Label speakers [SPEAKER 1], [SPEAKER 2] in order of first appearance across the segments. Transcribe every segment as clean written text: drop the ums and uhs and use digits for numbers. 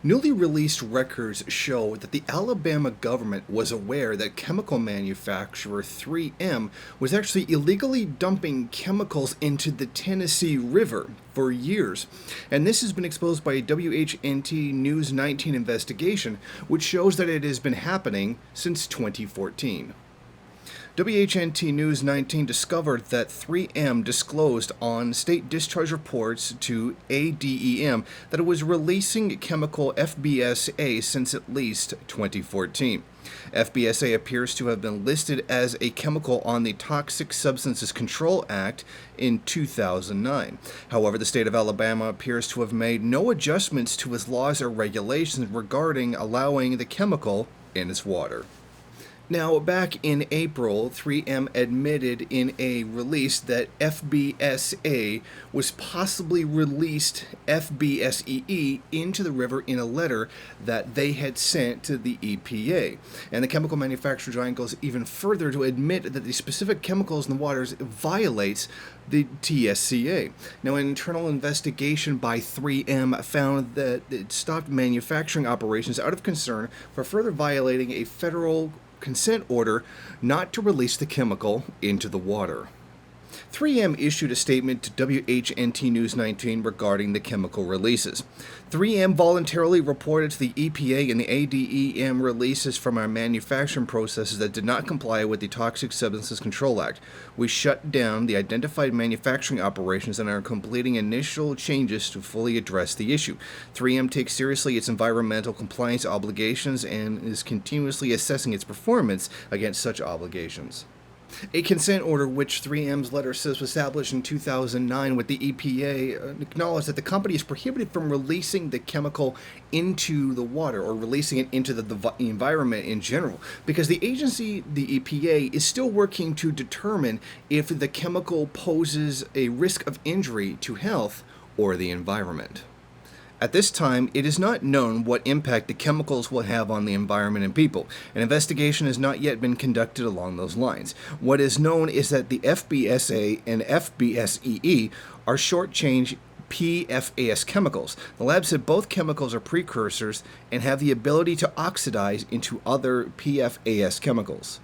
[SPEAKER 1] Newly released records show that the Alabama government was aware that chemical manufacturer 3M was actually illegally dumping chemicals into the Tennessee River for years. And this has been exposed by a WHNT News 19 investigation, which shows that it has been happening since 2014. WHNT News 19 discovered that 3M disclosed on state discharge reports to ADEM that it was releasing chemical FBSA since at least 2014. FBSA appears to have been listed as a chemical on the Toxic Substances Control Act in 2009. However, the state of Alabama appears to have made no adjustments to its laws or regulations regarding allowing the chemical in its water. Now, back in April, 3M admitted in a release that FBSA was possibly released FBSEE into the river in a letter that they had sent to the EPA. And the chemical manufacturer giant goes even further to admit that the specific chemicals in the waters violates the TSCA. Now, an internal investigation by 3M found that it stopped manufacturing operations out of concern for further violating a federal consent order not to release the chemical into the water. 3M issued a statement to WHNT News 19 regarding the chemical releases. 3M voluntarily reported to the EPA and the ADEM releases from our manufacturing processes that did not comply with the Toxic Substances Control Act. We shut down the identified manufacturing operations and are completing initial changes to fully address the issue. 3M takes seriously its environmental compliance obligations and is continuously assessing its performance against such obligations. A consent order, which 3M's letter says was established in 2009 with the EPA, acknowledged that the company is prohibited from releasing the chemical into the water or releasing it into the environment in general, because the agency, the EPA, is still working to determine if the chemical poses a risk of injury to health or the environment. At this time, it is not known what impact the chemicals will have on the environment and people. An investigation has not yet been conducted along those lines. What is known is that the FBSA and FBSEE are short-chain PFAS chemicals. The lab said both chemicals are precursors and have the ability to oxidize into other PFAS chemicals.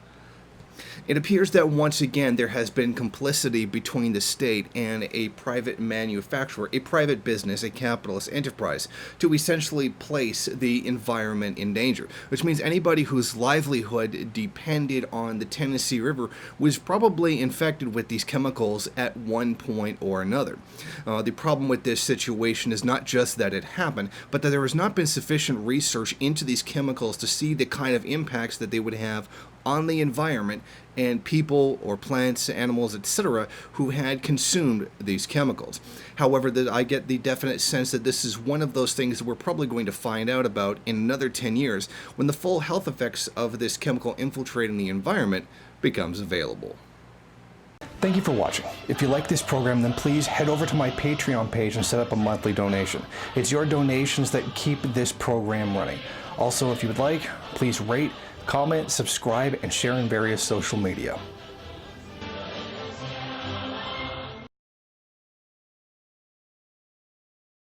[SPEAKER 1] It appears that once again there has been complicity between the state and a private manufacturer, a private business, a capitalist enterprise, to essentially place the environment in danger, which means anybody whose livelihood depended on the Tennessee River was probably infected with these chemicals at one point or another. The problem with this situation is not just that it happened, but that there has not been sufficient research into these chemicals to see the kind of impacts that they would have on the environment and people or plants, animals, etc., who had consumed these chemicals. However, I get the definite sense that this is one of those things that we're probably going to find out about in another 10 years when the full health effects of this chemical infiltrating the environment becomes available. Thank you for watching. If you like this program, then please head over to my Patreon page and set up a monthly donation. It's your donations that keep this program running. Also, if you would like, please rate, comment, subscribe, and share in various social media.